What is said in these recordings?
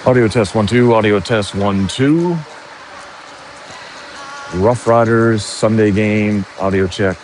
Audio test 1 2. Audio test 1 2. Roughriders Sunday game. Audio check.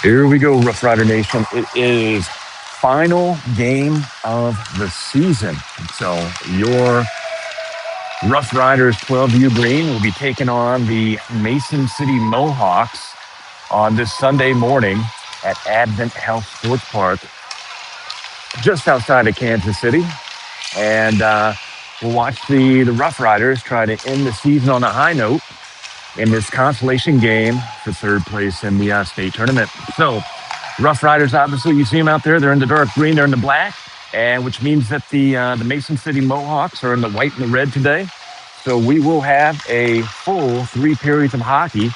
Here we go, Rough Rider Nation. It is final game of the season. So your Rough Riders 12U Green will be taking on the Mason City Mohawks on this Sunday morning at Advent Health Sports Park, just outside of Kansas City. And we'll watch the Rough Riders try to end the season on a high note in this consolation game for third place in the state tournament. So, Rough Riders, obviously, you see them out there. They're in the dark green, they're in the black, and which means that the Mason City Mohawks are in the white and the red today. So we will have a full 3 periods of hockey,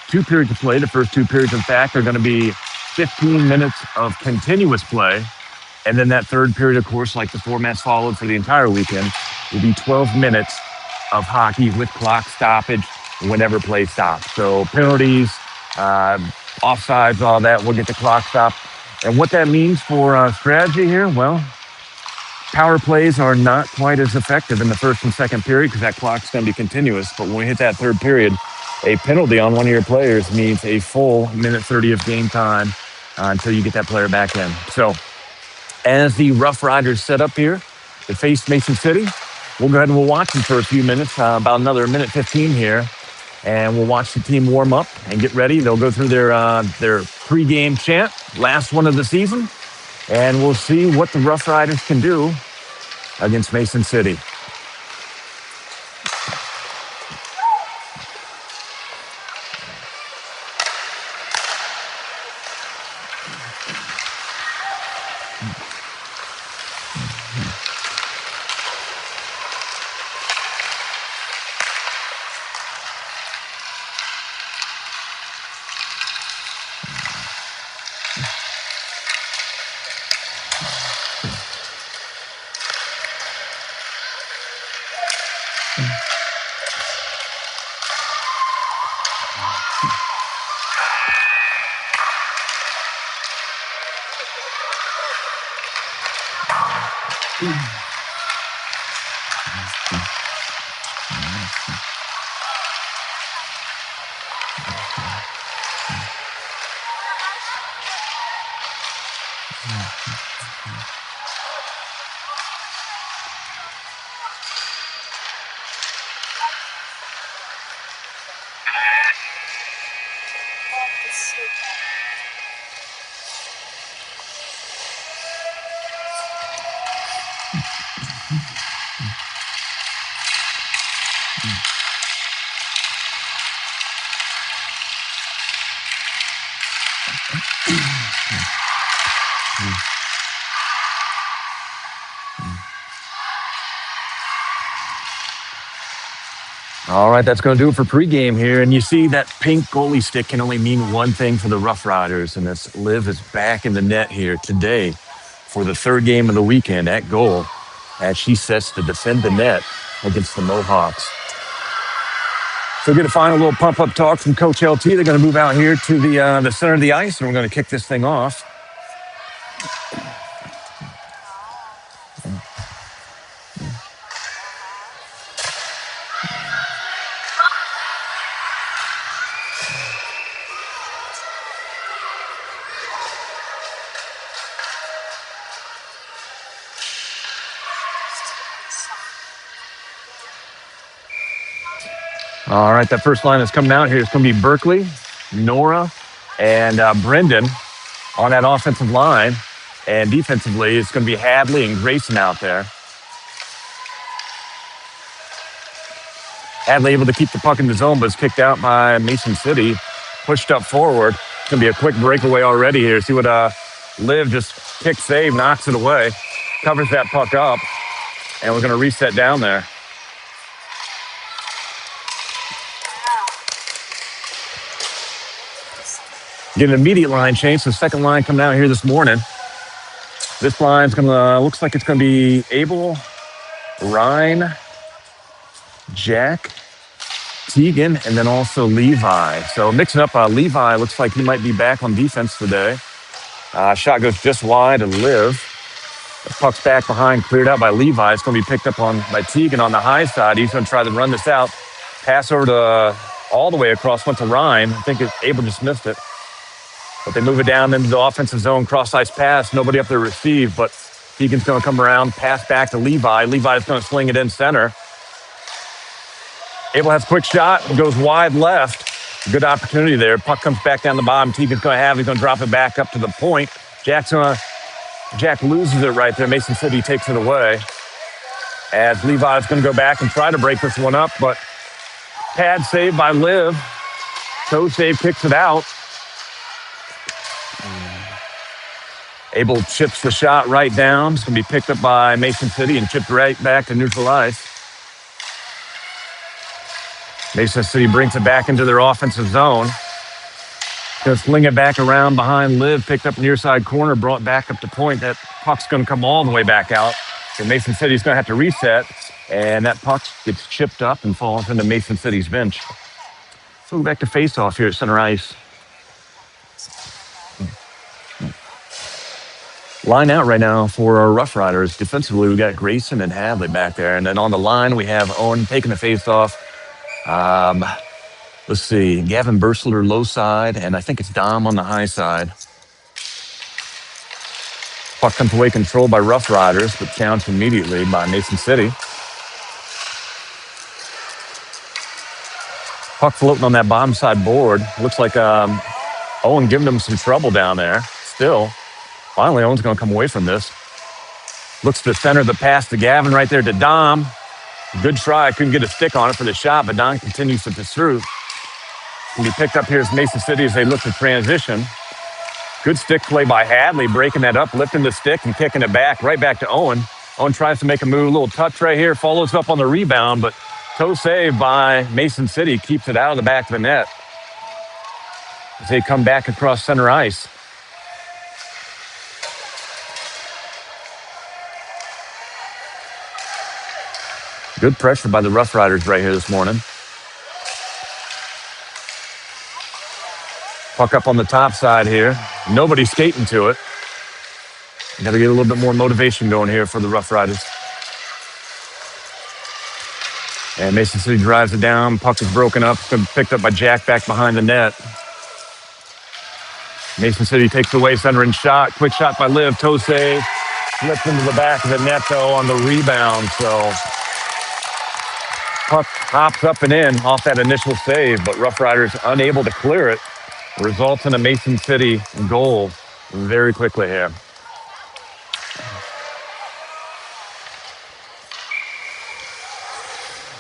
2 periods of play. The first 2 periods, in fact, are going to be 15 minutes of continuous play. And then that third period, of course, like the format's followed for the entire weekend, will be 12 minutes of hockey with clock stoppage whenever play stops. So penalties, offsides, all that, we'll get the clock stopped. And what that means for strategy here, well, power plays are not quite as effective in the first and second period because that clock's going to be continuous. But when we hit that third period, a penalty on one of your players means a full minute 30 of game time until you get that player back in. So as the Rough Riders set up here to face Mason City, we'll go ahead and we'll watch them for a few minutes, about another minute 15 here. and we'll watch the team warm up and get ready. They'll go through their pregame chant, last one of the season, and we'll see what the Rough Riders can do against Mason City. All right, that's going to do it for pregame here. And you see that pink goalie stick can only mean one thing for the Rough Riders, and that's Liv is back in the net here today for the third game of the weekend at goal as she sets to defend the net against the Mohawks. So we're going to find a little pump-up talk from Coach LT. They're going to move out here to the center of the ice, and we're going to kick this thing off. All right, that first line that's coming out here is going to be Berkeley, Nora, and Brendan on that offensive line. And defensively, it's going to be Hadley and Grayson out there. Hadley able to keep the puck in the zone, but it's kicked out by Mason City. Pushed up forward. It's going to be a quick breakaway already here. See what Liv just kick save, knocks it away, covers that puck up, and we're going to reset down there. Get an immediate line change. So second line coming out here this morning. This line's gonna looks like it's gonna be Abel, Ryan, Jack, Tegan, and then also Levi. So mixing up Levi, looks like he might be back on defense today. Shot goes just wide and Liv. The puck's back behind, cleared out by Levi. It's gonna be picked up by Tegan on the high side. He's gonna try to run this out. Pass over to all the way across, went to Ryan. I think Abel just missed it. But they move it down into the offensive zone, cross-ice pass. Nobody up there to receive, but Tegan's going to come around, pass back to Levi. Levi's going to sling it in center. Abel has a quick shot and goes wide left. Good opportunity there. Puck comes back down the bottom. Tegan's going to have it. He's going to drop it back up to the point. Jack loses it right there. Mason City takes it away. As Levi's going to go back and try to break this one up, but pad save by Liv. Toe save kicks it out. Abel chips the shot right down. It's going to be picked up by Mason City and chipped right back to neutral ice. Mason City brings it back into their offensive zone. Going to sling it back around behind Liv, picked up near side corner, brought back up to point. That puck's going to come all the way back out. So Mason City's going to have to reset, and that puck gets chipped up and falls into Mason City's bench. So back to face-off here at center ice. Line out right now for our Rough Riders. Defensively, we got Grayson and Hadley back there. And then on the line, we have Owen taking the face-off. Let's see, Gavin Bursler low side, and I think it's Dom on the high side. Puck comes away controlled by Rough Riders, but counts immediately by Mason City. Puck floating on that bottom side board. Looks like Owen giving him some trouble down there. Still, finally, Owen's going to come away from this. Looks to center the pass to Gavin right there to Dom. Good try. Couldn't get a stick on it for the shot, but Dom continues to pursue. Can be picked up here as Mason City as they look to transition. Good stick play by Hadley, breaking that up, lifting the stick and kicking it back, right back to Owen. Owen tries to make a move, a little touch right here, follows up on the rebound, but toe save by Mason City keeps it out of the back of the net as they come back across center ice. Good pressure by the Roughriders right here this morning. Puck up on the top side here. Nobody skating to it. Got to get a little bit more motivation going here for the Roughriders. And Mason City drives it down. Puck is broken up. It's been picked up by Jack back behind the net. Mason City takes away center and shot. Quick shot by Liv. Toe save. Slips into the back of the net, though, on the rebound. So puck hops up and in off that initial save, but Roughriders unable to clear it. Results in a Mason City goal very quickly here.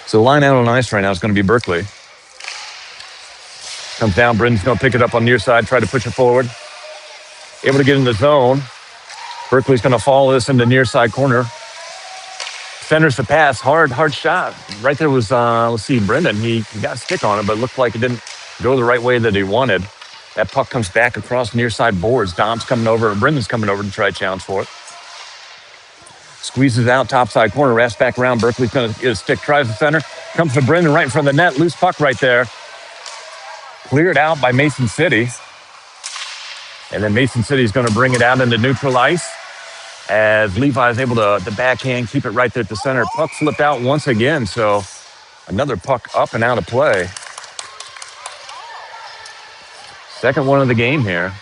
So the line out on ice right now is going to be Berkeley. Comes down. Britton's going to pick it up on near side, try to push it forward. Able to get in the zone. Berkeley's going to follow this into near side corner. Centers the pass. Hard shot. Right there was, let's see, Brendan. He got a stick on it, but it looked like it didn't go the right way that he wanted. That puck comes back across near side boards. Dom's coming over. Brendan's coming over to try to challenge for it. Squeezes out top side corner. Wraps back around. Berkeley's going to get a stick. Tries the center. Comes to Brendan right in front of the net. Loose puck right there. Cleared out by Mason City. And then Mason City is going to bring it out into neutral ice as Levi is able to backhand, keep it right there at the center. Puck flipped out once again, so another puck up and out of play. Second one of the game here.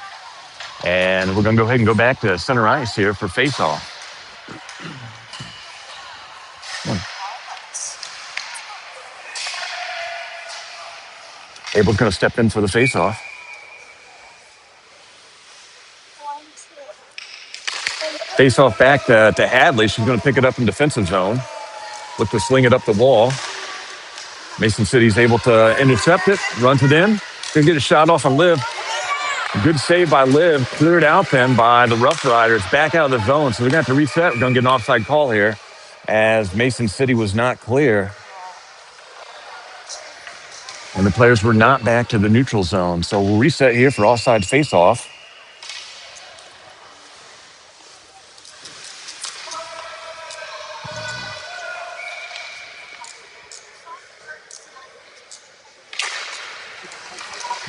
And we're going to go ahead and go back to center ice here for face-off. Abel's going to step in for the face-off. Face-off back to Hadley. She's going to pick it up in defensive zone. Look to sling it up the wall. Mason City's able to intercept it, runs it in. Going to get a shot off on Liv. Good save by Liv. Cleared out then by the Roughriders. Back out of the zone. So they're going to have to reset. We're going to get an offside call here as Mason City was not clear. And the players were not back to the neutral zone. So we'll reset here for offside face-off.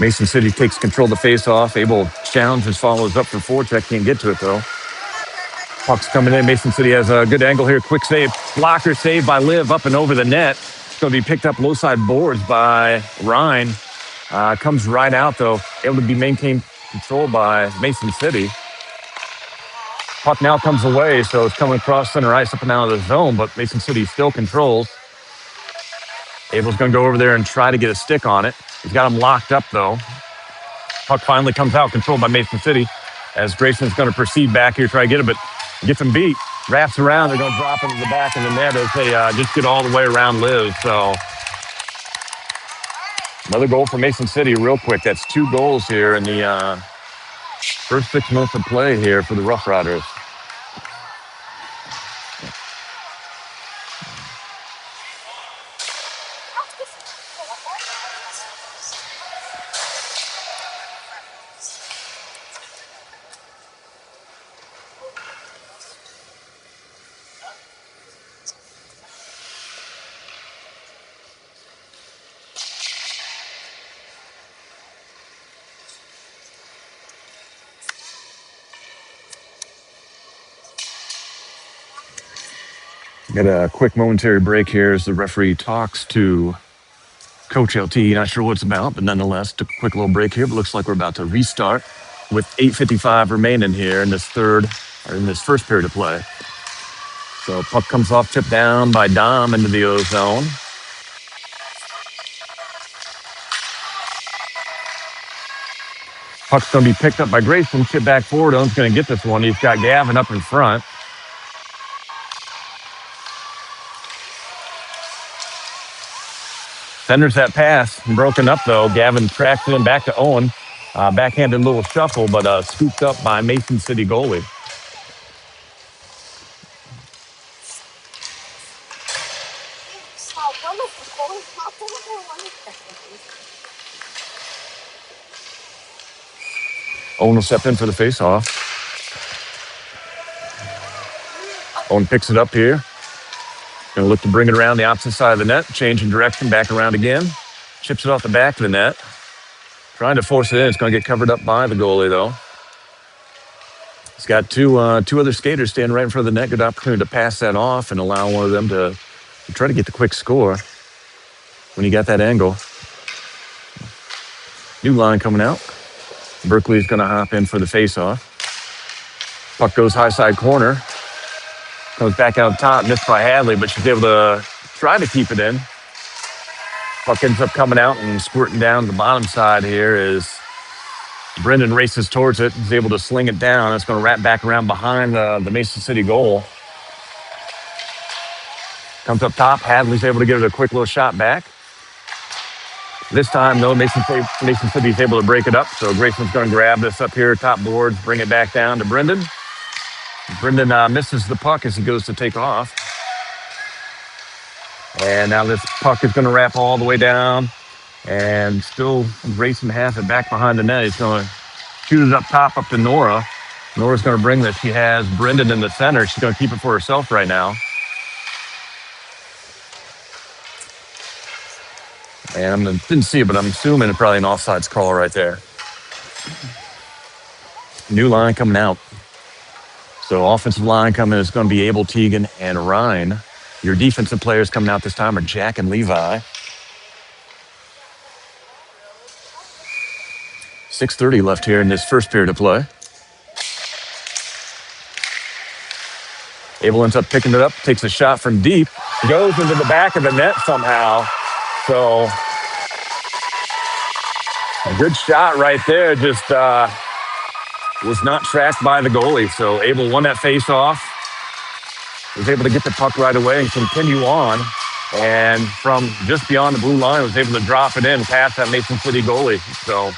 Mason City takes control of the face-off. Abel challenges, follows up for forecheck. Can't get to it, though. Puck's coming in. Mason City has a good angle here. Quick save. Blocker save by Liv up and over the net. It's going to be picked up low side boards by Ryan. Comes right out, though. Able to be maintained control by Mason City. Puck now comes away, so it's coming across center ice up and out of the zone, but Mason City still controls. Abel's going to go over there and try to get a stick on it. He's got him locked up, though. Puck finally comes out, controlled by Mason City, as Grayson's going to proceed back here, try to get it, but gets him beat. Wraps around, they're going to drop into the back of the net as they just get all the way around Liv. So another goal for Mason City real quick. That's 2 goals here in the first 6 minutes of play here for the Roughriders. Get a quick momentary break here as the referee talks to Coach LT. Not sure what it's about, but nonetheless, took a quick little break here. But looks like we're about to restart with 8:55 remaining here in this first period of play. So puck comes off, tipped down by Dom into the O zone. Puck's going to be picked up by Grayson. Chip back forward. Owen's going to get this one. He's got Gavin up in front. Senders that pass. Broken up, though. Gavin tracks it in back to Owen. Backhanded little shuffle, but scooped up by Mason City goalie. Owen will step in for the faceoff. Owen picks it up here. Going to look to bring it around the opposite side of the net. Changing direction, back around again. Chips it off the back of the net. Trying to force it in. It's going to get covered up by the goalie, though. He's got two other skaters standing right in front of the net. Good opportunity to pass that off and allow one of them to try to get the quick score when you got that angle. New line coming out. Berkeley's going to hop in for the faceoff. Puck goes high side corner. Comes back out top, missed by Hadley, but she's able to try to keep it in. Puck ends up coming out and squirting down the bottom side here as Brendan races towards it. He's able to sling it down. It's going to wrap back around behind the Mason City goal. Comes up top. Hadley's able to get it a quick little shot back. This time, though, Mason City's able to break it up. So Grayson's going to grab this up here, top boards, bring it back down to Brendan. Brendan misses the puck as he goes to take off. And now this puck is going to wrap all the way down. And still Grayson has it back behind the net. He's going to shoot it up top, up to Nora. Nora's going to bring this. She has Brendan in the center. She's going to keep it for herself right now. And I didn't see it, but I'm assuming it's probably an offsides call right there. New line coming out. So offensive line coming is going to be Abel, Teagan, and Ryan. Your defensive players coming out this time are Jack and Levi. 6:30 left here in this first period of play. Abel ends up picking it up, takes a shot from deep, goes into the back of the net somehow. So a good shot right there, just was not tracked by the goalie. So Abel won that face-off, was able to get the puck right away and continue on. And from just beyond the blue line, was able to drop it in past that Mason City goalie. So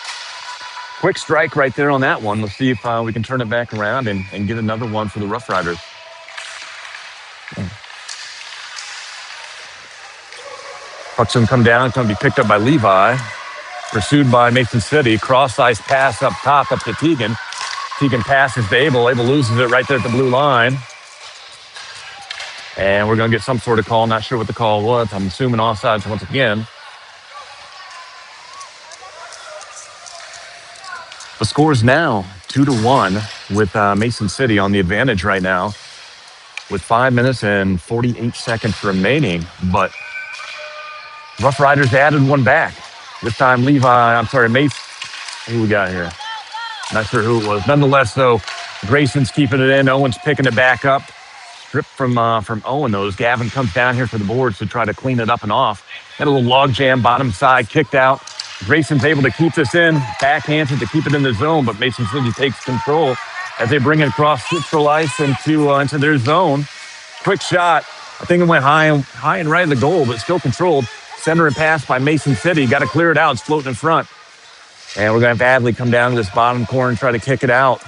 quick strike right there on that one. Let's see if we can turn it back around and get another one for the Roughriders. Puck's going to come down. It's going to be picked up by Levi. Pursued by Mason City. Cross-ice pass up top, up to Teagan. Teagan passes to Abel. Abel loses it right there at the blue line. And we're going to get some sort of call. Not sure what the call was. I'm assuming offsides once again. The score is now 2-1 with Mason City on the advantage right now with 5 minutes and 48 seconds remaining. But Roughriders added one back. This time Mason. Who we got here? Not sure who it was. Nonetheless, though, Grayson's keeping it in. Owen's picking it back up. Stripped from Owen, though. As Gavin comes down here for the boards to try to clean it up and off. Had a little log jam, bottom side, kicked out. Grayson's able to keep this in, backhands it to keep it in the zone, but Mason City takes control as they bring it across neutral ice into their zone. Quick shot. I think it went high and right of the goal, but still controlled. Center and pass by Mason City. Got to clear it out. It's floating in front. And we're going to have Adley come down to this bottom corner and try to kick it out.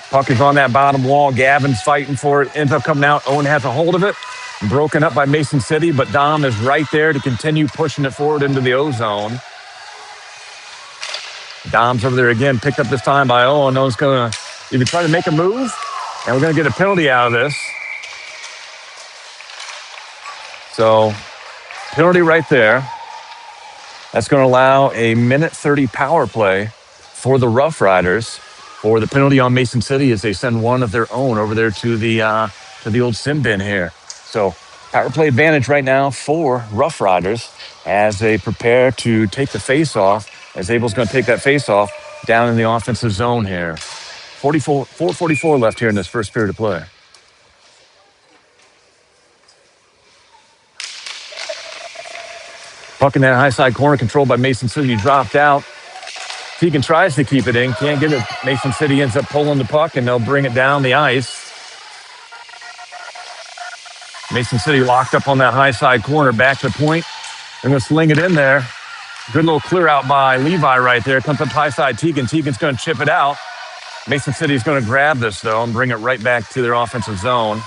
Puck is on that bottom wall. Gavin's fighting for it. Ends up coming out. Owen has a hold of it. Broken up by Mason City, but Dom is right there to continue pushing it forward into the O zone. Dom's over there again, picked up this time by Owen. Owen's going to either try to make a move, and we're going to get a penalty out of this. So, penalty right there. That's going to allow a minute 30 power play for the Roughriders for the penalty on Mason City as they send one of their own over there to the old sim bin here. So power play advantage right now for Roughriders as they prepare to take the face-off, as Abel's going to take that face-off down in the offensive zone here. 4:44 left here in this first period of play. Puck in that high side corner, controlled by Mason City, dropped out. Teagan tries to keep it in, can't get it. Mason City ends up pulling the puck, and they'll bring it down the ice. Mason City locked up on that high side corner, back to point. They're going to sling it in there. Good little clear out by Levi right there. Comes up high side Teagan. Teagan's going to chip it out. Mason City's going to grab this, though, and bring it right back to their offensive zone.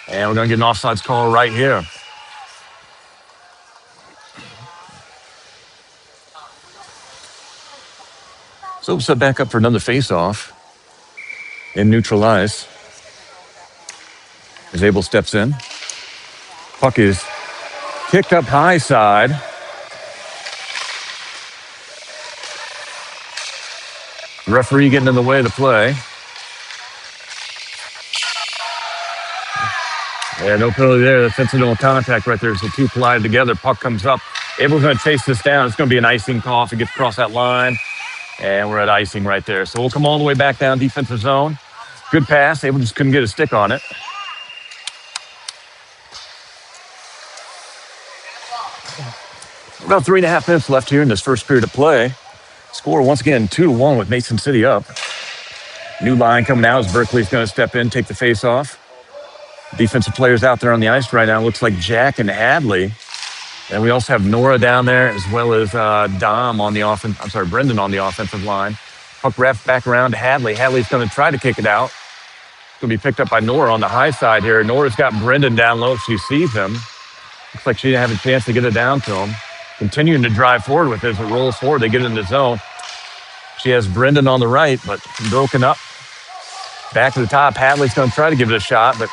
And we're going to get an offsides call right here. So set back up for another face-off in neutral ice. As Abel steps in. Puck is kicked up high side. Referee getting in the way of the play. Yeah, no penalty there. That's incidental contact right there. So two collided together. Puck comes up. Abel's going to chase this down. It's going to be an icing call if it gets across that line. And we're at icing right there. So we'll come all the way back down defensive zone. Good pass. Abel just couldn't get a stick on it. About 3.5 minutes left here in this first period of play. Score once again 2-1 with Mason City up. New line coming out as Berkeley's going to step in, take the face off. Defensive players out there on the ice right now. Looks like Jack and Hadley. And we also have Nora down there as well as Brendan on the offensive line. Puck wrapped back around to Hadley. Hadley's going to try to kick it out. It's going to be picked up by Nora on the high side here. Nora's got Brendan down low. She sees him. Looks like she didn't have a chance to get it down to him. Continuing to drive forward with it as it rolls forward. They get it in the zone. She has Brendan on the right, but broken up. Back to the top. Hadley's going to try to give it a shot, but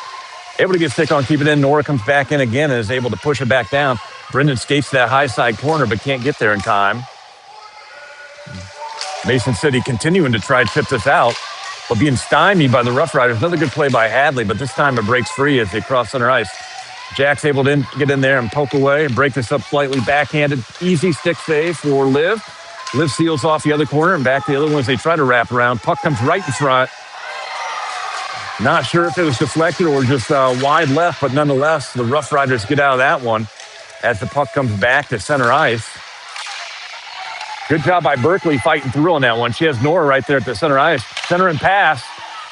able to get stick on, keep it in. Nora comes back in again and is able to push it back down. Brendan skates to that high side corner, but can't get there in time. Mason City continuing to try to chip this out, but being stymied by the Roughriders. Another good play by Hadley, but this time it breaks free as they cross center ice. Jack's able to get in there and poke away and break this up slightly. Backhanded, easy stick save for Liv. Liv seals off the other corner and back to the other ones. They try to wrap around. Puck comes right in front. Not sure if it was deflected or just wide left, but nonetheless, the Roughriders get out of that one as the puck comes back to center ice. Good job by Berkeley fighting through on that one. She has Nora right there at the center ice. Center and pass.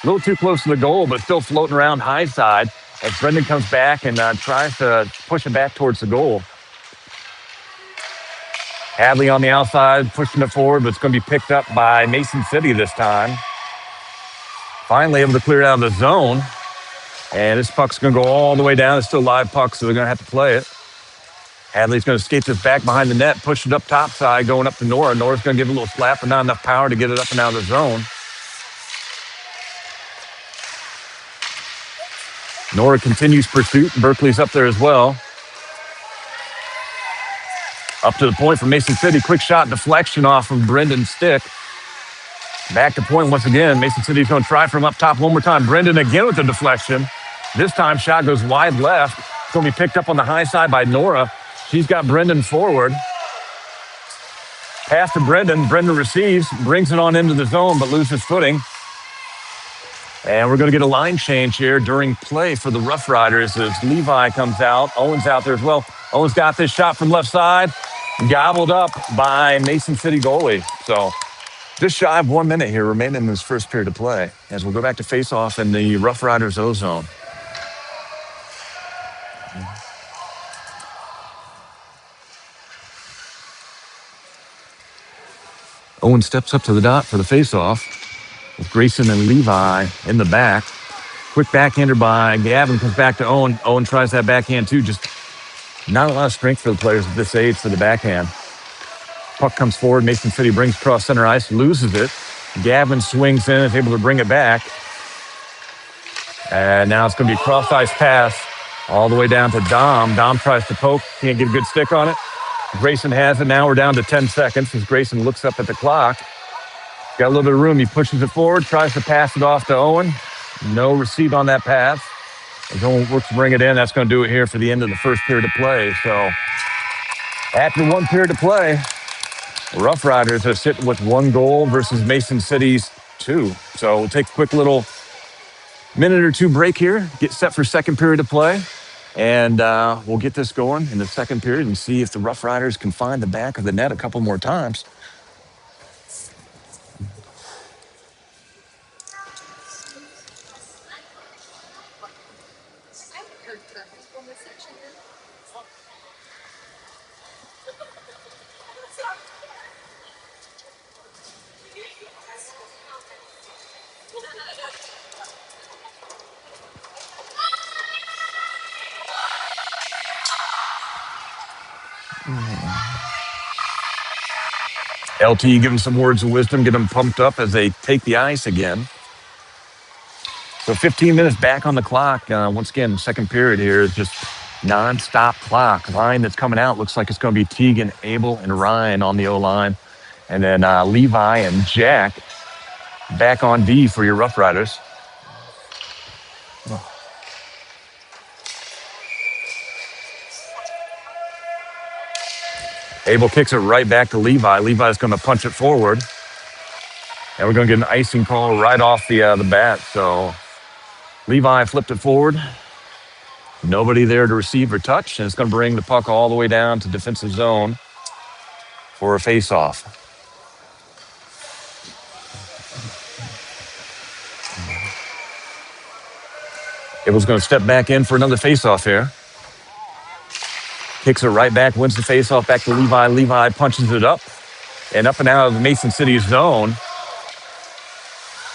A little too close to the goal, but still floating around high side as Brendan comes back and tries to push it back towards the goal. Hadley on the outside, pushing it forward, but it's going to be picked up by Mason City this time. Finally able to clear it out of the zone. And this puck's going to go all the way down. It's still live puck, so they're going to have to play it. Hadley's going to skate this back behind the net, push it up top side, going up to Nora. Nora's going to give it a little slap, but not enough power to get it up and out of the zone. Nora continues pursuit. Berkeley's up there as well. Up to the point for Mason City. Quick shot deflection off from Brendan's stick. Back to point once again. Mason City's going to try from up top one more time. Brendan again with the deflection. This time shot goes wide left. It's going to be picked up on the high side by Nora. She's got Brendan forward. Pass to Brendan. Brendan receives, brings it on into the zone, but loses footing. And we're going to get a line change here during play for the Roughriders as Levi comes out. Owen's out there as well. Owen's got this shot from left side. Gobbled up by Mason City goalie. So just shy of 1 minute here remaining in this first period of play as we'll go back to face-off in the Roughriders O-zone. Owen steps up to the dot for the face-off with Grayson and Levi in the back. Quick backhander by Gavin comes back to Owen. Owen tries that backhand too. Just not a lot of strength for the players at this age for the backhand. Puck comes forward. Mason City brings across center ice, loses it. Gavin swings in, is able to bring it back. And now it's going to be a cross-ice pass all the way down to Dom. Dom tries to poke, can't get a good stick on it. Grayson has it. Now we're down to 10 seconds as Grayson looks up at the clock. Got a little bit of room. He pushes it forward, tries to pass it off to Owen. No receipt on that pass. As Owen works to bring it in, that's going to do it here for the end of the first period of play. So after 1 period of play, Roughriders are sitting with 1 goal versus Mason City's 2. So we'll take a quick little minute or 2 break here, get set for second period of play, and we'll get this going in the second period and see if the Roughriders can find the back of the net a couple more times. LT giving some words of wisdom, get them pumped up as they take the ice again. So 15 minutes back on the clock. Once again, second period here is just nonstop clock. Line that's coming out looks like it's going to be Teagan, Abel, and Ryan on the O-line. And then Levi and Jack back on D for your Rough Riders. Abel kicks it right back to Levi. Levi's going to punch it forward. And we're going to get an icing call right off the bat. So Levi flipped it forward. Nobody there to receive or touch. And it's going to bring the puck all the way down to defensive zone for a face-off. Abel's going to step back in for another face-off here. Kicks it right back, wins the face-off back to Levi. Levi punches it up and out of the Mason City zone.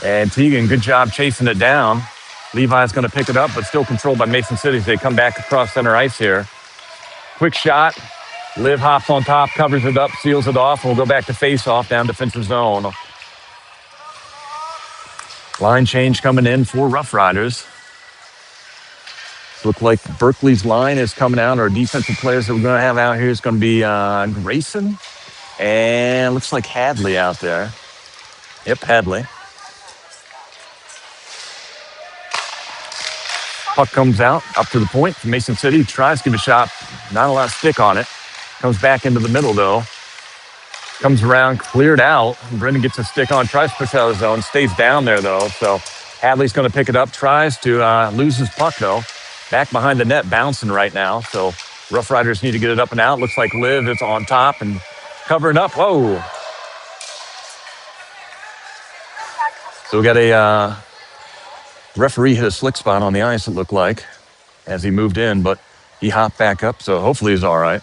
And Teagan, good job chasing it down. Levi's going to pick it up, but still controlled by Mason City as they come back across center ice here. Quick shot. Liv hops on top, covers it up, seals it off, and we'll go back to face-off down defensive zone. Line change coming in for Rough Riders. Look like Berkeley's line is coming out. Our defensive players that we're going to have out here is going to be Grayson and looks like Hadley out there. Yep, Hadley. Puck comes out, up to the point from Mason City. Tries to give a shot. Not a lot of stick on it. Comes back into the middle, though. Comes around, cleared out. Brendan gets a stick on, tries to push out of the zone. Stays down there, though. So Hadley's going to pick it up. Tries to lose his puck, though. Back behind the net, bouncing right now. So Rough Riders need to get it up and out. Looks like Liv is on top and covering up. Whoa. So we got a referee hit a slick spot on the ice, it looked like, as he moved in, but he hopped back up. So hopefully he's all right.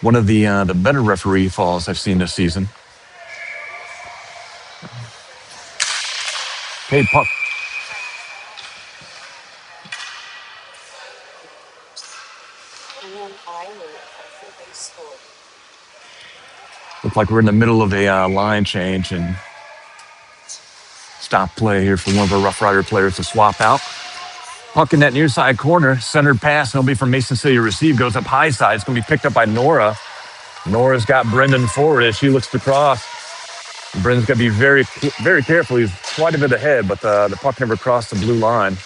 One of the better referee falls I've seen this season. Okay, puck. Looks like we're in the middle of a line change and stop play here for one of our Rough Rider players to swap out. Puck in that near side corner, centered pass, and it'll be from Mason City to receive. Goes up high side. It's going to be picked up by Nora. Nora's got Brendan forward as she looks to cross. Brendan's got to be very, very careful. He's quite a bit ahead, but the puck never crossed the blue line.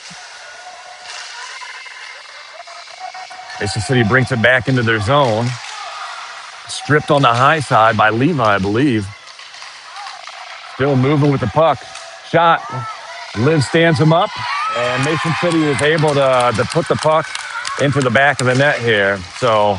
Mason City brings it back into their zone. Stripped on the high side by Levi, I believe. Still moving with the puck. Shot. Liv stands him up, and Mason City is able to put the puck into the back of the net here. So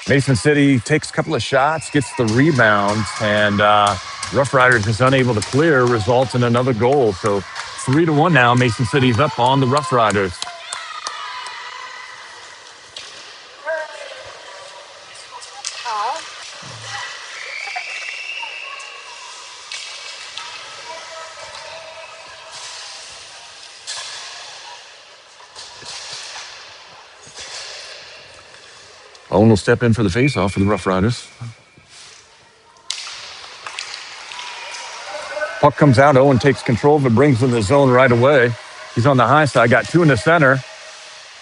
Mason City takes a couple of shots, gets the rebounds, and Rough Riders is unable to clear, results in another goal. So 3-1 now. Mason City's up on the Rough Riders. Owen will step in for the faceoff for the Rough Riders. Puck comes out. Owen takes control, but brings in the zone right away. He's on the high side. Got two in the center.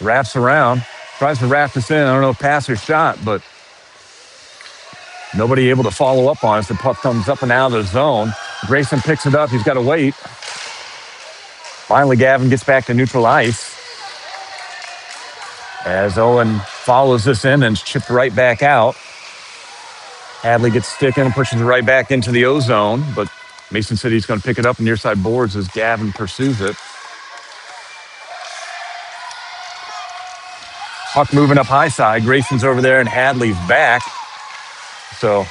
Wraps around. Tries to wrap this in. I don't know if pass or shot, but nobody able to follow up on it. The puck comes up and out of the zone. Grayson picks it up. He's got to wait. Finally, Gavin gets back to neutral ice. As Owen follows this in and chipped right back out. Hadley gets sticking and pushes it right back into the O zone, but Mason City's going to pick it up near side boards as Gavin pursues it. Puck moving up high side. Grayson's over there and Hadley's back. So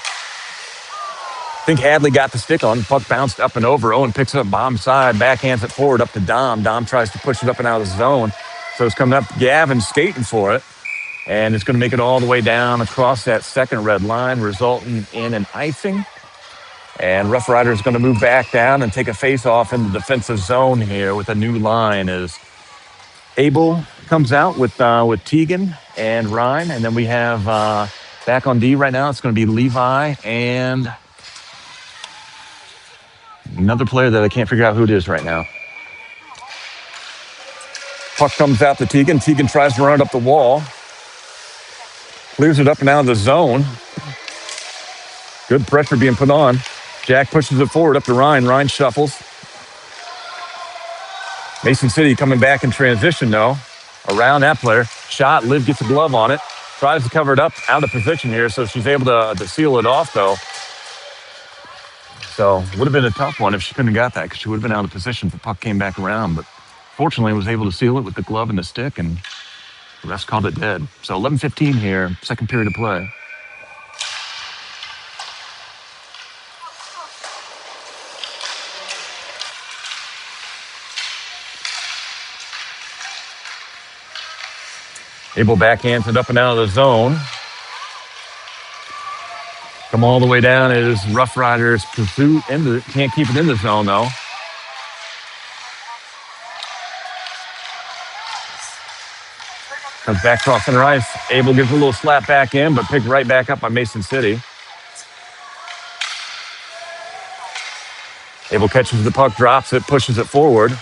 think Hadley got the stick on. Puck bounced up and over. Owen picks it up bomb side, backhands it forward up to Dom. Dom tries to push it up and out of the zone. So it's coming up. Gavin skating for it. And it's going to make it all the way down across that second red line, resulting in an icing. And Rough Riders going to move back down and take a face-off in the defensive zone here with a new line as Abel comes out with Tegan and Ryan. And then we have back on D right now, it's going to be Levi and another player that I can't figure out who it is right now. Puck comes out to Tegan. Tegan tries to run it up the wall. Clears it up and out of the zone. Good pressure being put on. Jack pushes it forward up to Ryan. Ryan shuffles. Mason City coming back in transition, though. Around that player. Shot. Liv gets a glove on it. Tries to cover it up. Out of position here, so she's able to seal it off, though. So would have been a tough one if she couldn't have got that because she would have been out of position if the puck came back around. But fortunately, was able to seal it with the glove and the stick, and the refs called it dead. So 11:15 here, second period of play. Abel backhands it up and out of the zone. Come all the way down as Rough Riders pursuit can't keep it in the zone though. Comes back across center ice. Abel gives a little slap back in, but picked right back up by Mason City. Abel catches the puck, drops it, pushes it forward.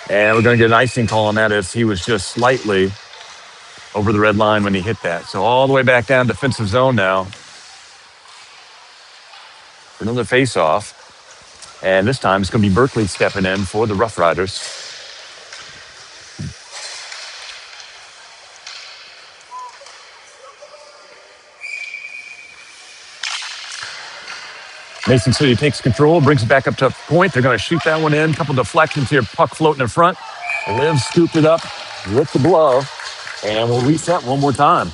And we're going to get an icing call on that as he was just slightly over the red line when he hit that. So all the way back down defensive zone now. Another face-off. And this time it's going to be Berkeley stepping in for the Rough Riders. Mason City takes control, brings it back up to a point. They're going to shoot that one in. Couple deflections here. Puck floating in front. Liv scooped it up with the glove. And we'll reset one more time.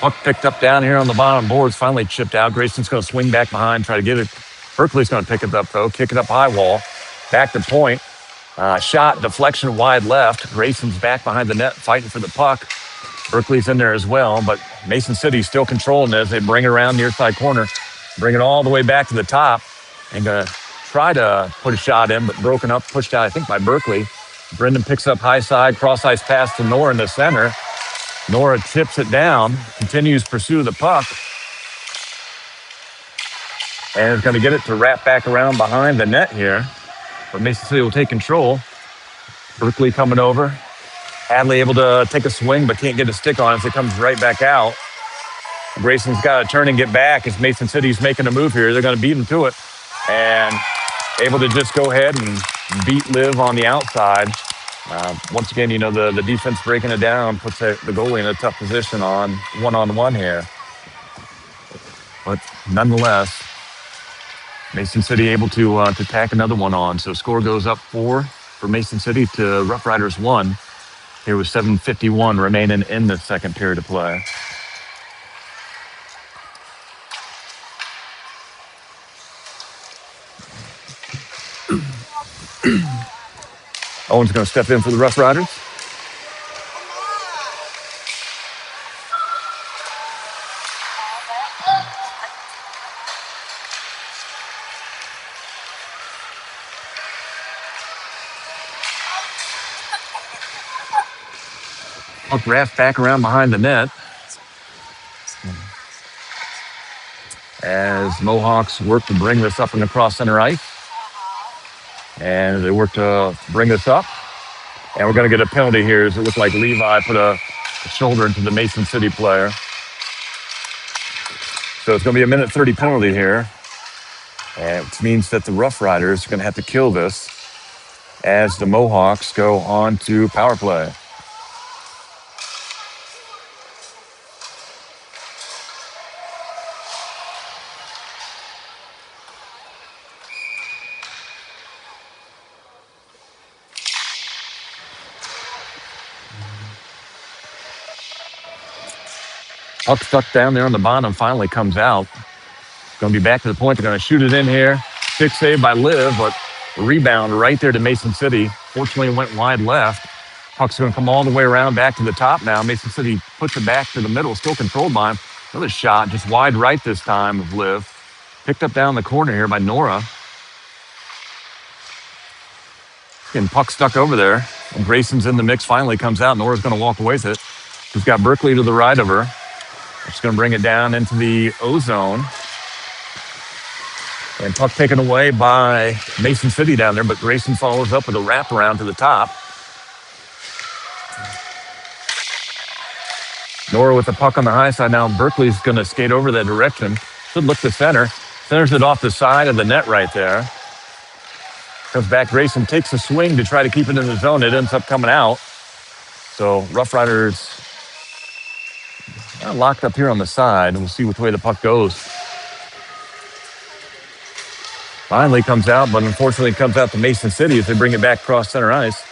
Puck picked up down here on the bottom boards, finally chipped out. Grayson's going to swing back behind, try to get it. Berkeley's going to pick it up, though, kick it up high wall. Back to point. Shot, deflection wide left. Grayson's back behind the net, fighting for the puck. Berkeley's in there as well, but Mason City's still controlling it as they bring it around near side corner. Bring it all the way back to the top and going to try to put a shot in, but broken up, pushed out, I think, by Berkeley. Brendan picks up high side, cross-ice pass to Nora in the center. Nora tips it down, continues pursuit of the puck, and is going to get it to wrap back around behind the net here. But Mason City will take control. Berkeley coming over. Hadley able to take a swing, but can't get a stick on it as it comes right back out. Grayson's got to turn and get back as Mason City's making a move here. They're going to beat him to it. And able to just go ahead and beat Liv on the outside. Once again, you know, the defense breaking it down puts the goalie in a tough position on one-on-one here. But nonetheless, Mason City able to tack another one on. So score goes up 4 for Mason City to Rough Riders 1. Here with 7:51 remaining in the second period of play. Owen's going to step in for the Rough Riders. Puck wrapped back around behind the net as Mohawks work to bring this up and across center ice. And they work to bring this up. And we're going to get a penalty here as it looked like Levi put a shoulder into the Mason City player. So it's going to be a minute 30 penalty here. And which means that the Rough Riders are going to have to kill this as the Mohawks go on to power play. Puck stuck down there on the bottom, finally comes out. Going to be back to the point. They're going to shoot it in here. Stick save by Liv, but rebound right there to Mason City. Fortunately, it went wide left. Puck's going to come all the way around back to the top now. Mason City puts it back to the middle, still controlled by him. Another shot, just wide right this time of Liv. Picked up down the corner here by Nora. Getting puck stuck over there. And Grayson's in the mix, finally comes out. Nora's going to walk away with it. She's got Berkeley to the right of her. She's going to bring it down into the O-zone. And puck taken away by Mason City down there, but Grayson follows up with a wraparound to the top. Nora with the puck on the high side now. Berkeley's going to skate over that direction. Should look to center. Centers it off the side of the net right there. Comes back. Grayson takes a swing to try to keep it in the zone. It ends up coming out. So Roughriders locked up here on the side, and we'll see which way the puck goes. Finally comes out, but unfortunately it comes out to Mason City as they bring it back across center ice.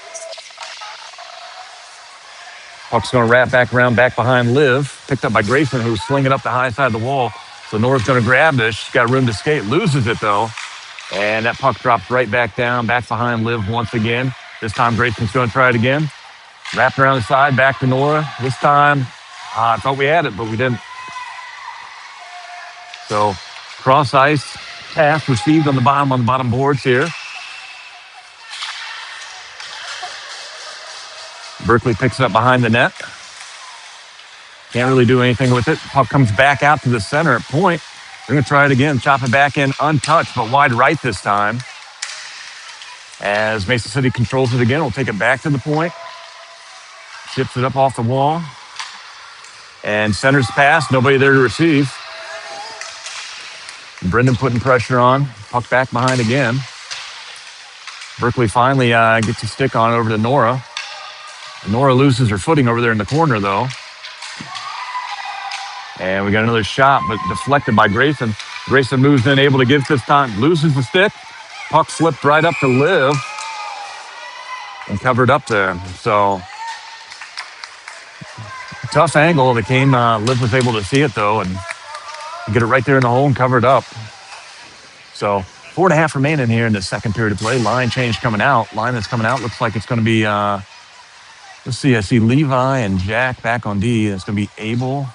Puck's going to wrap back around back behind Liv. Picked up by Grayson, who's slinging up the high side of the wall. So Nora's going to grab this. She's got room to skate. Loses it, though. And that puck drops right back down, back behind Liv once again. This time Grayson's going to try it again. Wrapped around the side, back to Nora. This time, I thought we had it, but we didn't. So cross ice pass received on the bottom boards here. Berkeley picks it up behind the net. Can't really do anything with it. Puck comes back out to the center at point. They're going to try it again. Chop it back in untouched, but wide right this time. As Mason City controls it again, we'll take it back to the point. Ships it up off the wall. And centers pass. Nobody there to receive. Brendan putting pressure on. Puck back behind again. Berkeley finally gets a stick on over to Nora. Nora loses her footing over there in the corner, though. And we got another shot, but deflected by Grayson. Grayson moves in, able to get it this time. Loses the stick. Puck slipped right up to Liv. And covered up there. So, tough angle that came. Liv was able to see it, though, and get it right there in the hole and cover it up. So 4.5 remaining here in the second period of play. Line change coming out. Line that's coming out looks like it's going to be, let's see, I see Levi and Jack back on D. It's going to be Abel,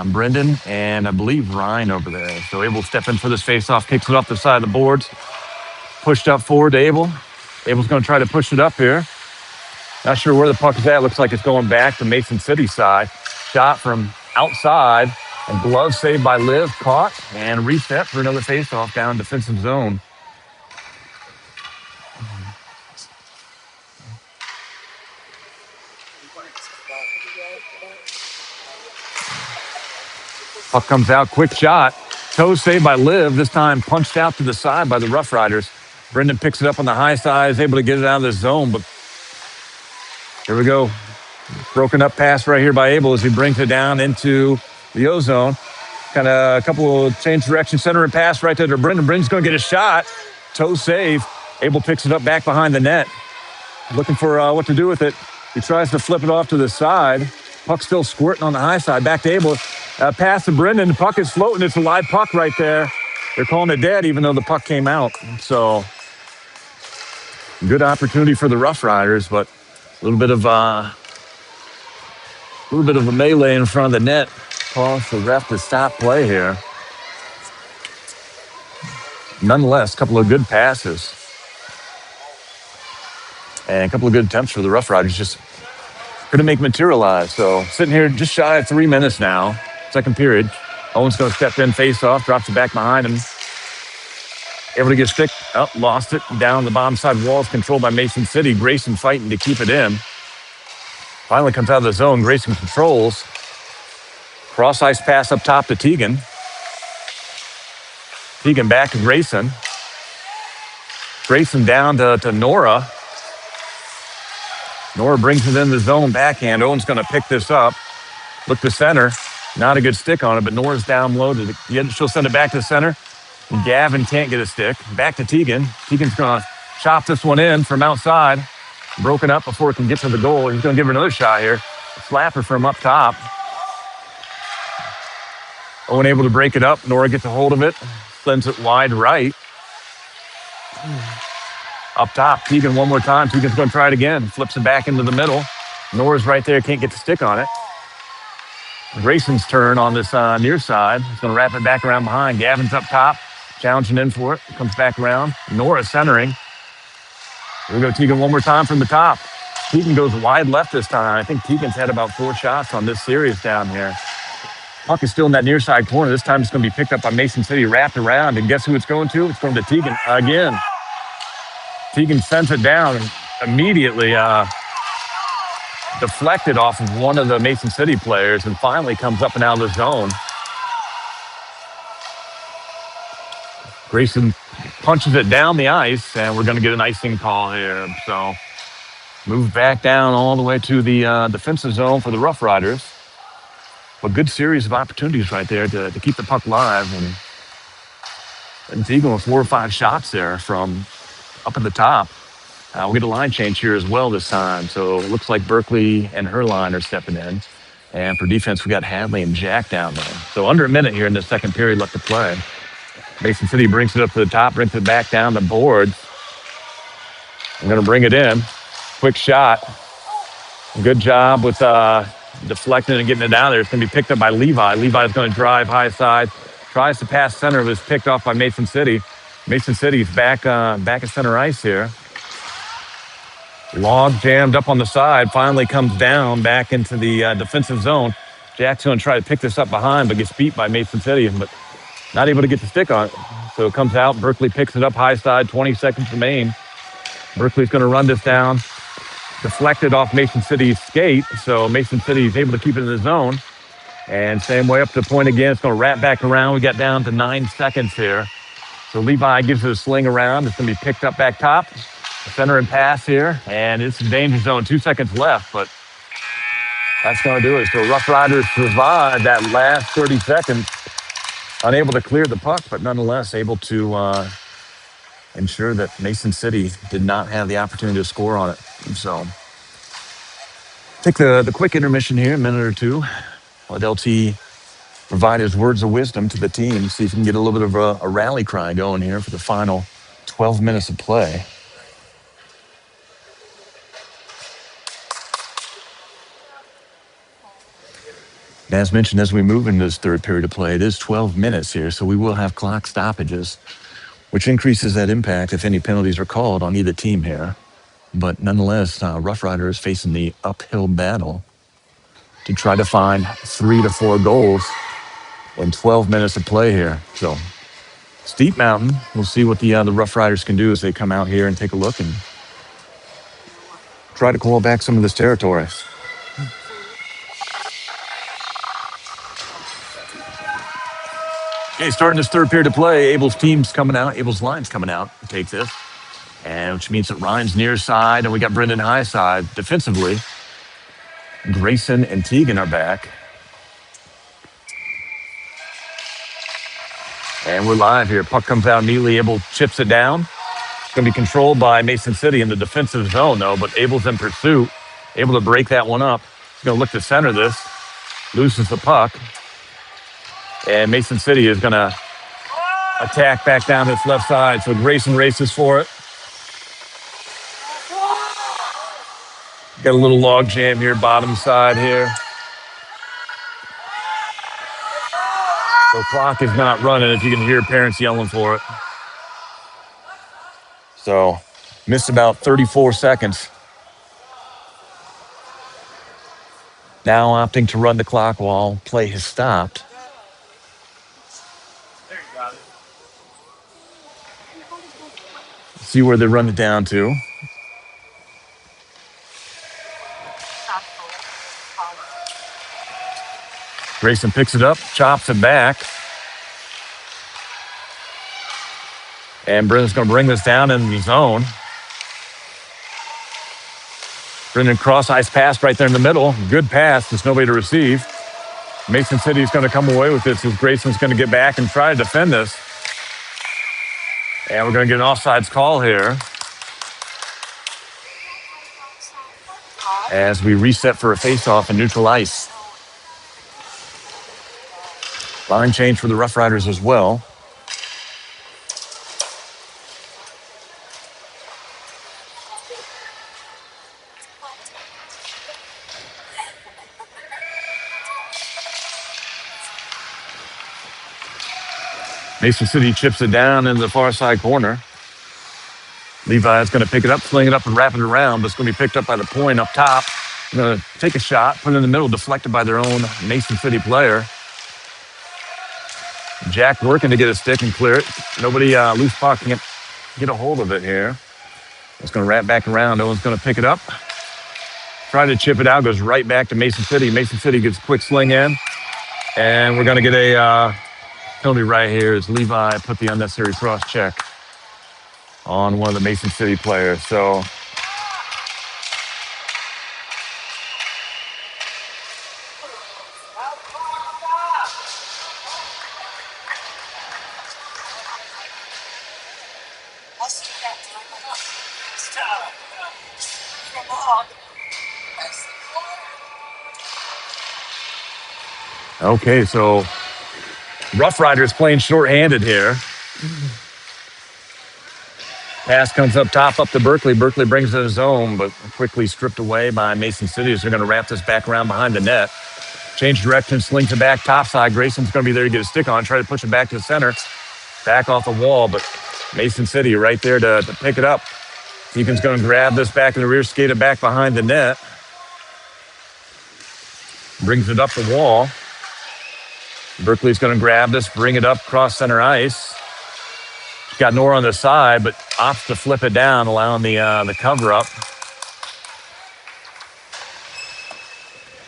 Brendan, and I believe Ryan over there. So Abel step in for this faceoff, kicks it off the side of the boards. Pushed up forward to Abel. Abel's going to try to push it up here. Not sure where the puck is at. Looks like it's going back to Mason City side. Shot from outside. And glove saved by Liv, caught, and reset for another faceoff down defensive zone. Puck comes out, quick shot. Toe saved by Liv, this time punched out to the side by the Roughriders. Brendan picks it up on the high side, is able to get it out of the zone, but here we go. Broken up pass right here by Abel as he brings it down into the O-zone. Kind of a couple of change direction, center and pass right there to Brendan. Brendan's going to get a shot. Toe save. Abel picks it up back behind the net. Looking for what to do with it. He tries to flip it off to the side. Puck still squirting on the high side. Back to Abel. Pass to Brendan. The puck is floating. It's a live puck right there. They're calling it dead even though the puck came out. So good opportunity for the Roughriders, but a little bit of a melee in front of the net. Calls the ref to stop play here. Nonetheless, a couple of good passes. And a couple of good attempts for the Roughriders. Just couldn't make materialize. So sitting here just shy of 3 minutes now. Second period. Owen's going to step in, face off, drops it back behind him. Able to get a stick. Oh, lost it. Down the bottom side walls, controlled by Mason City. Grayson fighting to keep it in. Finally comes out of the zone. Grayson controls. Cross ice pass up top to Teagan. Teagan back to Grayson. Grayson down to Nora. Nora brings it in the zone backhand. Owen's going to pick this up. Look to center. Not a good stick on it, but Nora's down low. She'll send it back to center. Gavin can't get a stick. Back to Teagan. Teagan's going to chop this one in from outside. Broken up before it can get to the goal. He's going to give her another shot here. Slapper from up top. Owen able to break it up. Nora gets a hold of it. Sends it wide right. Up top, Tegan one more time. Tegan's going to try it again. Flips it back into the middle. Nora's right there. Can't get the stick on it. Grayson's turn on this near side. He's going to wrap it back around behind. Gavin's up top. Challenging in for it. Comes back around. Nora centering. Here we go, Tegan one more time from the top. Tegan goes wide left this time. I think Tegan's had about 4 shots on this series down here. Puck is still in that near side corner. This time it's going to be picked up by Mason City, wrapped around. And guess who it's going to? It's going to Tegan again. Tegan sends it down and immediately deflected off of one of the Mason City players and finally comes up and out of the zone. Grayson punches it down the ice, and we're going to get an icing call here. So move back down all the way to the defensive zone for the Roughriders. A good series of opportunities right there to keep the puck live. And Tegan with 4 or 5 shots there from up at the top. We'll get a line change here as well this time. So it looks like Berkeley and her line are stepping in. And for defense, we got Hadley and Jack down there. So under a minute here in the second period left to play. Mason City brings it up to the top, brings it back down the boards. I'm going to bring it in. Quick shot. Good job with deflecting and getting it down there. It's going to be picked up by Levi. Levi's going to drive high side. Tries to pass center, but is picked off by Mason City. Mason City's back at center ice here. Log jammed up on the side. Finally comes down back into the defensive zone. Jack's going to try to pick this up behind, but gets beat by Mason City, but not able to get the stick on it. So it comes out. Berkeley picks it up high side. 20 seconds remain. Berkeley's going to run this down. Deflected off Mason City's skate. So Mason City is able to keep it in the zone. And same way up to the point again. It's going to wrap back around. We got down to 9 seconds here. So Levi gives it a sling around. It's going to be picked up back top. Center and pass here. And it's a danger zone. 2 seconds left, but that's going to do it. So Rough Riders survived that last 30 seconds. Unable to clear the puck, but nonetheless able to ensure that Mason City did not have the opportunity to score on it. So take the quick intermission here, a minute or two. Let LT provide his words of wisdom to the team, see if we can get a little bit of a rally cry going here for the final 12 minutes of play. As mentioned, as we move into this third period of play, it is 12 minutes here, so we will have clock stoppages, which increases that impact if any penalties are called on either team here. But nonetheless, Rough Riders facing the uphill battle to try to find 3 to 4 goals in 12 minutes of play here. So steep mountain. We'll see what the Rough Riders can do as they come out here and take a look and try to claw back some of this territory. Okay, starting this third period of play, Abel's line's coming out to take this. And which means that Ryan's near side, and we got Brendan high side defensively. Grayson and Tegan are back. And we're live here. Puck comes out immediately. Abel chips it down. It's going to be controlled by Mason City in the defensive zone, though, but Abel's in pursuit, able to break that one up. He's going to look to center this, loses the puck. And Mason City is going to attack back down this left side. So Grayson races for it. Got a little log jam here, bottom side here. So clock is not running if you can hear parents yelling for it. So missed about 34 seconds. Now opting to run the clock while play has stopped. See where they run it down to. Grayson picks it up, chops it back. And Brendan's going to bring this down in the zone. Brendan cross ice pass right there in the middle. Good pass. There's nobody to receive. Mason City is going to come away with this as Grayson's going to get back and try to defend this. And we're going to get an offsides call here as we reset for a faceoff in neutral ice. Line change for the Roughriders as well. Mason City chips it down in the far side corner. Levi is going to pick it up, sling it up, and wrap it around, but it's going to be picked up by the point up top. Going to take a shot, put it in the middle, deflected by their own Mason City player. Jack working to get a stick and clear it. Nobody loose puck can get a hold of it here. It's going to wrap back around. Owen's going to pick it up. Try to chip it out, goes right back to Mason City. Mason City gets a quick sling in. And we're going to get a penalty right here as Levi put the unnecessary cross check on one of the Mason City players. So okay, so Roughriders playing shorthanded here. Pass comes up top, up to Berkeley. Berkeley brings it his own, but quickly stripped away by Mason City as they're going to wrap this back around behind the net. Change direction, slings it back topside. Grayson's going to be there to get a stick on, try to push it back to the center. Back off the wall, but Mason City right there to pick it up. Deacon's going to grab this back in the rear, skate it back behind the net. Brings it up the wall. Berkeley's going to grab this, bring it up cross center ice. Got Nora on the side, but opts to flip it down, allowing the cover up.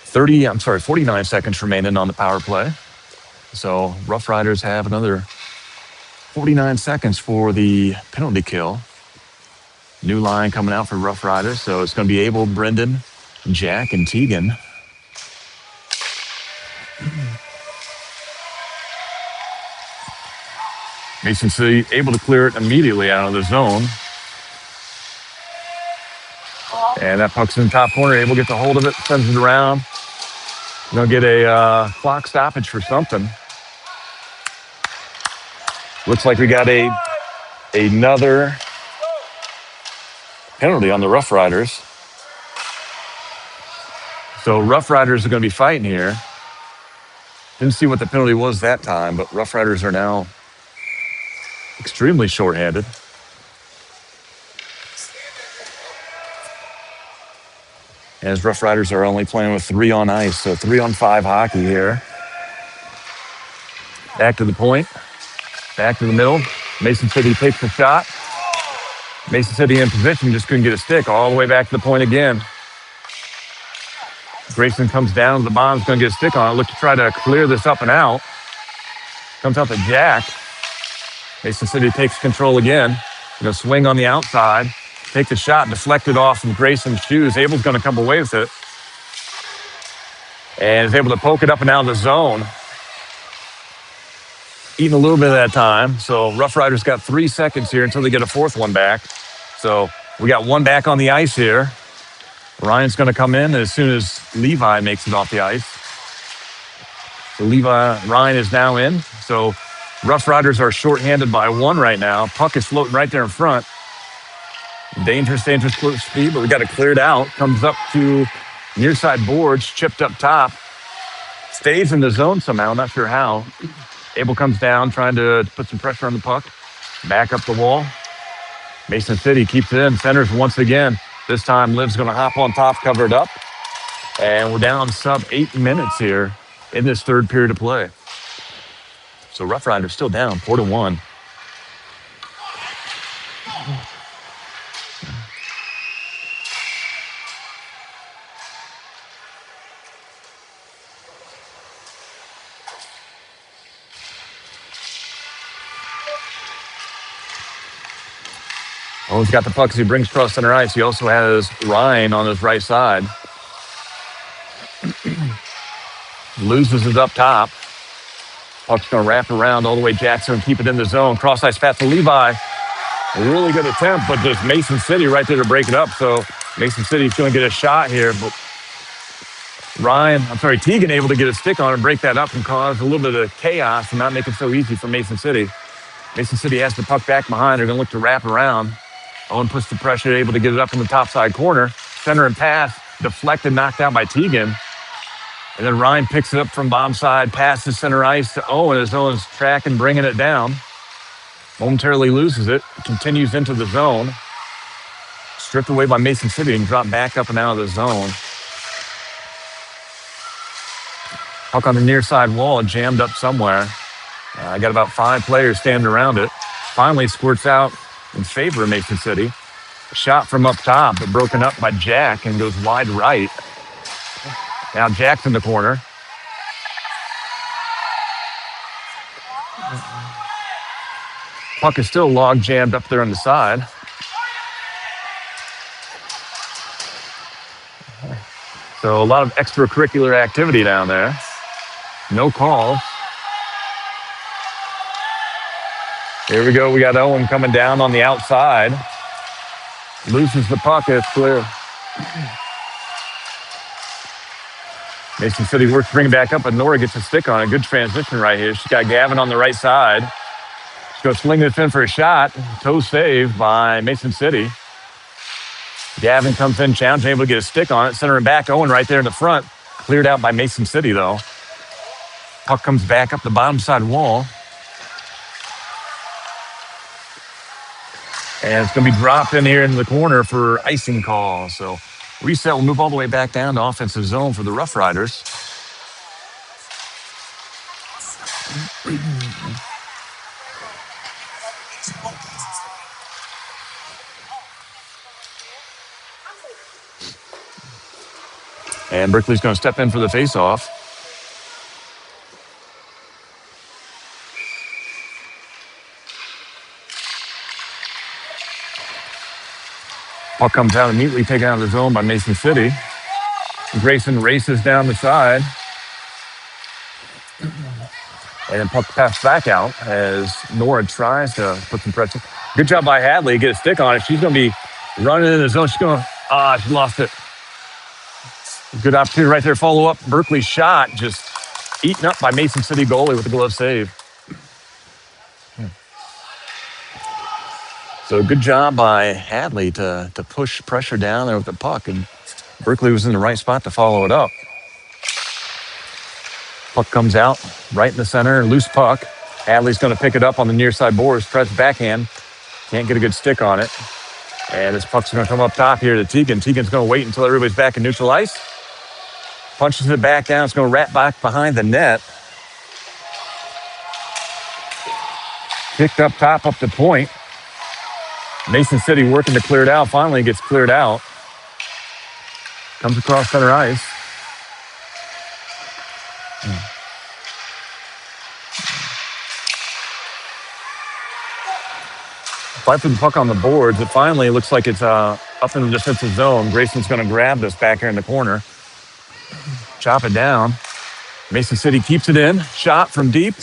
49 seconds remaining on the power play. So Roughriders have another 49 seconds for the penalty kill. New line coming out for Roughriders. So it's going to be Abel, Brendan, Jack, and Tegan. Mason City able to clear it immediately out of the zone. And that puck's in the top corner. Able to get the hold of it, sends it around. Gonna get a clock stoppage for something. Looks like we got another penalty on the Roughriders. So Roughriders are going to be fighting here. Didn't see what the penalty was that time, but Roughriders are now extremely shorthanded. As Roughriders are only playing with 3 on ice, so 3-on-5 hockey here. Back to the point, back to the middle. Mason City takes the shot. Mason City in position, just couldn't get a stick. All the way back to the point again. Grayson comes down to the bottom, going to get a stick on it. Look to try to clear this up and out. Comes out to Jack. Mason City takes control again. Going to swing on the outside. Take the shot, deflected off from Grayson's shoes. Abel's going to come away with it. And is able to poke it up and out of the zone. Eating a little bit of that time. So Roughriders got 3 seconds here until they get a fourth one back. So we got one back on the ice here. Ryan's going to come in as soon as Levi makes it off the ice. So Ryan is now in. So Roughriders are shorthanded by 1 right now. Puck is floating right there in front. Dangerous speed, but we got it cleared out. Comes up to near side boards, chipped up top. Stays in the zone somehow, not sure how. Abel comes down, trying to put some pressure on the puck. Back up the wall. Mason City keeps it in, centers once again. This time, Liv's going to hop on top, cover it up. And we're down sub 8 minutes here in this third period of play. So Roughriders still down 4-1. Owen's got the puck as he brings cross center ice. He also has Ryan on his right side. Loses it up top. Puck's going to wrap around all the way Jackson and keep it in the zone. Cross ice pass to Levi. A really good attempt, but there's Mason City right there to break it up. So Mason City's going to get a shot here, but Tegan able to get a stick on and break that up and cause a little bit of chaos and not make it so easy for Mason City. Mason City has the puck back behind. They're going to look to wrap around. Owen puts the pressure, able to get it up in the top side corner. Center and pass, deflected, knocked out by Tegan. And then Ryan picks it up from bottom side, passes center ice to Owen as Owen's tracking, bringing it down. Momentarily loses it, continues into the zone. Stripped away by Mason City and dropped back up and out of the zone. Puck on the near side wall, jammed up somewhere. I got about 5 players standing around it. Finally squirts out in favor of Mason City. Shot from up top, but broken up by Jack and goes wide right. Now Jack's in the corner. Puck is still log jammed up there on the side. So a lot of extracurricular activity down there. No calls. Here we go. We got Owen coming down on the outside. Loses the puck. It's clear. Mason City works to bring it back up, but Nora gets a stick on it. Good transition right here. She's got Gavin on the right side. She's going to sling this in for a shot. Toe save by Mason City. Gavin comes in, challenging, able to get a stick on it. Center and back. Owen right there in the front. Cleared out by Mason City, though. Puck comes back up the bottom side wall. And it's going to be dropped in here in the corner for icing call. So reset will move all the way back down to offensive zone for the Roughriders. And Berkeley's going to step in for the faceoff. Puck comes out immediately, taken out of the zone by Mason City. Grayson races down the side. And then puck passed back out as Nora tries to put some pressure. Good job by Hadley, get a stick on it. She's going to be running in the zone. She's going to, she lost it. Good opportunity right there, follow up. Berkeley's shot just eaten up by Mason City goalie with the glove save. So good job by Hadley to push pressure down there with the puck, and Berkeley was in the right spot to follow it up. Puck comes out right in the center, loose puck. Hadley's going to pick it up on the near side boards, press backhand. Can't get a good stick on it. And this puck's going to come up top here to Tegan. Tegan's going to wait until everybody's back in neutral ice. Punches it back down. It's going to wrap back behind the net. Picked up top, up the point. Mason City working to clear it out. Finally gets cleared out. Comes across center ice. Fight for the puck on the boards. It finally looks like it's up in the defensive zone. Grayson's going to grab this back here in the corner. Chop it down. Mason City keeps it in. Shot from deep.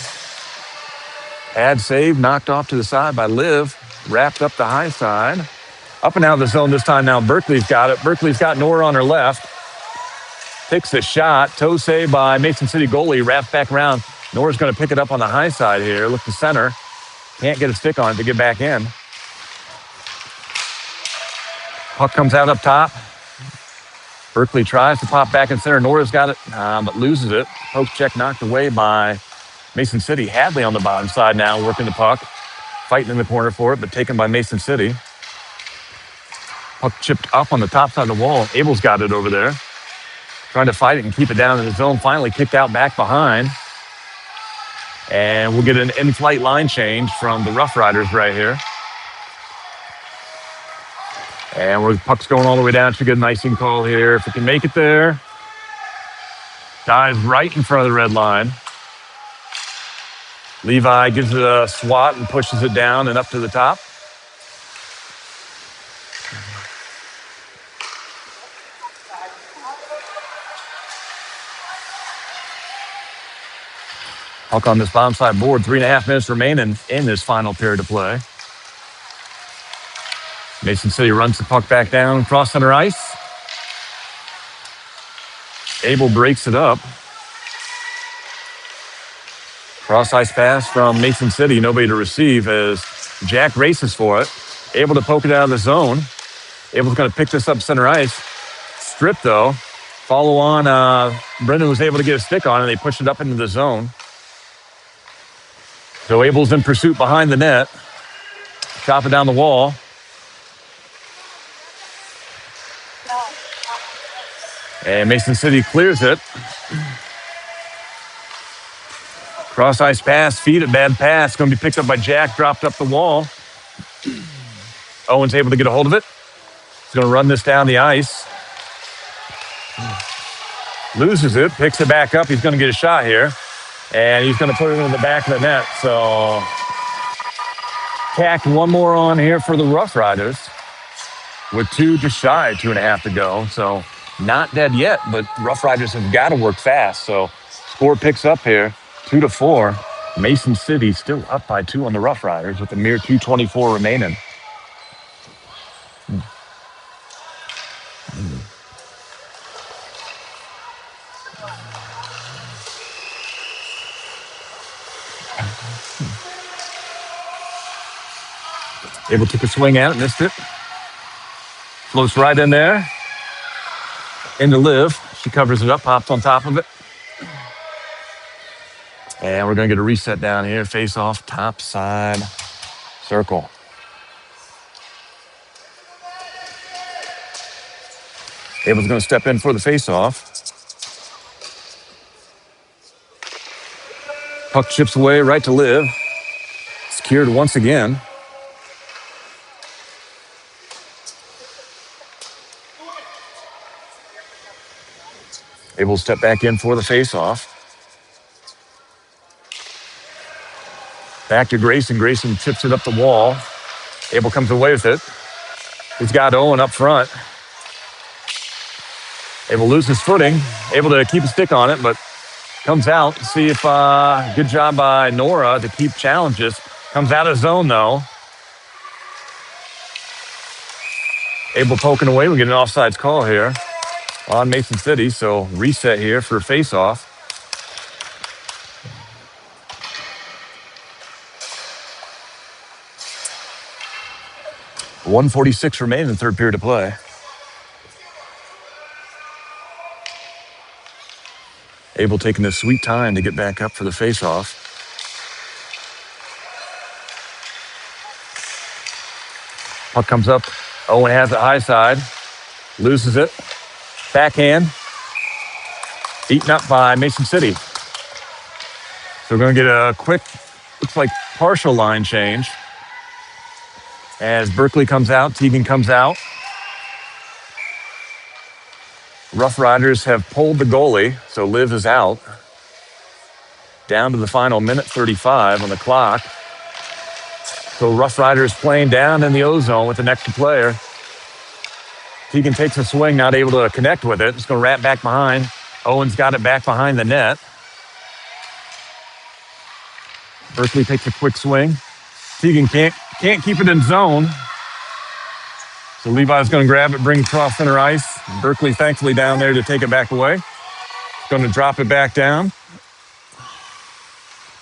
Ad save, knocked off to the side by Liv. Wrapped up the high side. Up and out of the zone this time now. Berkeley's got it. Berkeley's got Nora on her left. Takes the shot. Toe save by Mason City goalie. Wrapped back around. Nora's going to pick it up on the high side here. Look to center. Can't get a stick on it to get back in. Puck comes out up top. Berkeley tries to pop back in center. Nora's got it, but loses it. Post check knocked away by Mason City. Hadley on the bottom side now, working the puck. Fighting in the corner for it, but taken by Mason City. Puck chipped up on the top side of the wall. Abel's got it over there. Trying to fight it and keep it down in the zone. Finally kicked out back behind. And we'll get an in-flight line change from the Roughriders right here. And where the puck's going all the way down. Should get an icing call here. If we can make it there. Dives right in front of the red line. Levi gives it a swat and pushes it down and up to the top. Puck on this bottom side board. 3.5 minutes remaining in this final period of play. Mason City runs the puck back down across center ice. Abel breaks it up. Cross-ice pass from Mason City. Nobody to receive as Jack races for it. Able to poke it out of the zone. Abel's going to pick this up center ice. Strip, though. Follow on. Brendan was able to get a stick on it. They pushed it up into the zone. So Abel's in pursuit behind the net. Chop it down the wall. And Mason City clears it. Cross-ice pass, feed it, bad pass. Going to be picked up by Jack, dropped up the wall. Owen's able to get a hold of it. He's going to run this down the ice. Loses it, picks it back up. He's going to get a shot here. And he's going to put it into the back of the net. So, tacked one more on here for the Roughriders with 2.5 to go. So, not dead yet, but Roughriders have got to work fast. So, score picks up here, 2-4. Mason City still up by 2 on the Roughriders with a mere 2:24 remaining. Able to take a swing at it, missed it. Floats right in there. Into Liv. She covers it up, pops on top of it. And we're going to get a reset down here. Face off, top side, circle. Abel's going to step in for the face off. Puck chips away right to Liv. Secured once again. Able to step back in for the face-off. Back to Grayson. Grayson chips it up the wall. Abel comes away with it. He's got Owen up front. Abel loses footing. Able to keep a stick on it, but comes out. See if good job by Nora to keep challenges. Comes out of zone, though. Abel poking away. We get an offsides call here on Mason City. So reset here for face-off. .146 remaining in third period of play. Abel taking this sweet time to get back up for the face-off. Puck comes up. Owen has it high side. Loses it. Backhand. Eaten up by Mason City. So we're going to get a quick, looks like partial line change. As Berkeley comes out, Teagan comes out. Roughriders have pulled the goalie, so Liv is out. Down to the final minute 35 on the clock. So Roughriders playing down in the O-zone with an extra player. Teagan takes a swing, not able to connect with it. It's going to wrap back behind. Owen's got it back behind the net. Berkeley takes a quick swing. Teagan can't keep it in zone. So Levi's going to grab it, bring it across center ice. Berkeley thankfully down there to take it back away. Going to drop it back down.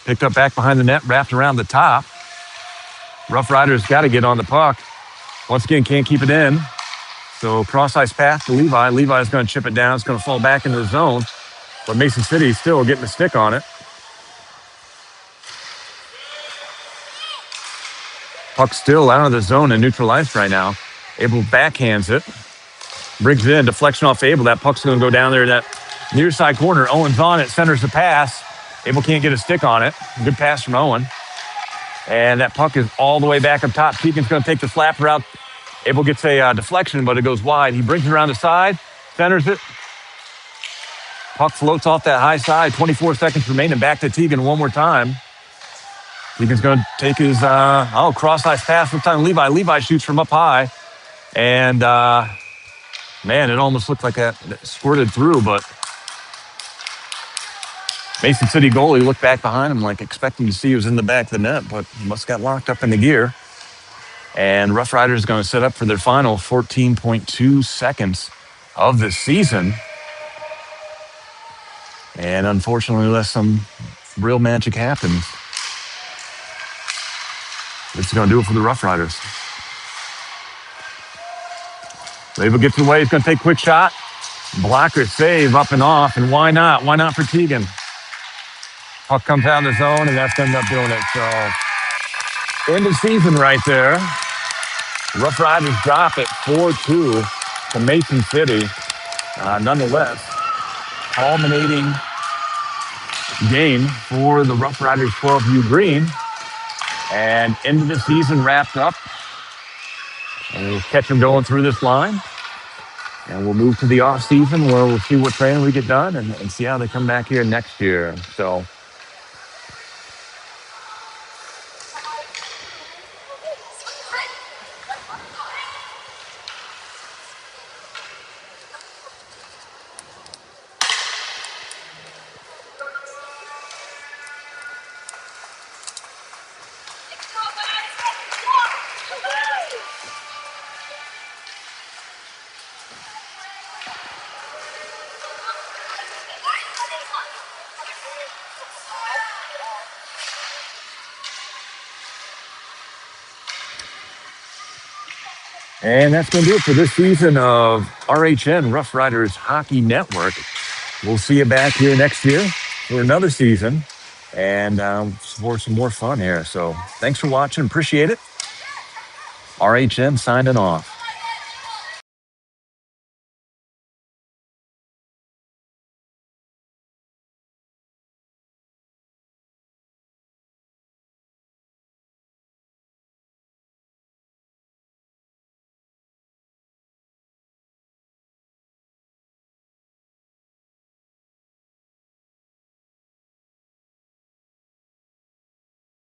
Picked up back behind the net, wrapped around the top. Roughriders got to get on the puck. Once again, can't keep it in. So cross-ice pass to Levi. Levi's going to chip it down. It's going to fall back into the zone. But Mason City still getting a stick on it. Puck still out of the zone and neutral ice right now. Abel backhands it. Brings it in. Deflection off Abel. That puck's going to go down there to that near side corner. Owen's on it. Centers the pass. Abel can't get a stick on it. Good pass from Owen. And that puck is all the way back up top. Teagan's going to take the slap route. Abel gets a deflection, but it goes wide. He brings it around the side. Centers it. Puck floats off that high side. 24 seconds remaining. Back to Teagan one more time. Teagan's going to take his cross-ice pass. This time Levi shoots from up high. And, man, it almost looked like that squirted through, but Mason City goalie looked back behind him like expecting to see he was in the back of the net, but he must have got locked up in the gear. And Roughriders is going to set up for their final 14.2 seconds of the season. And unfortunately, unless some real magic happens, this is going to do it for the Roughriders. Label gets away. He's going to take a quick shot. Blocker save up and off. And why not? Why not for Teagan? Puck comes out of the zone, and that's going to end up doing it. So, end of season right there. Roughriders drop it 4-2 to Mason City. Nonetheless, culminating game for the Roughriders 12U Green. And end of the season wrapped up. And we'll catch them going through this line. And we'll move to the off season where we'll see what training we get done and see how they come back here next year. So, and that's going to do it for this season of RHN Roughriders Hockey Network. We'll see you back here next year for another season and for some more fun here. So thanks for watching. Appreciate it. RHN signing off.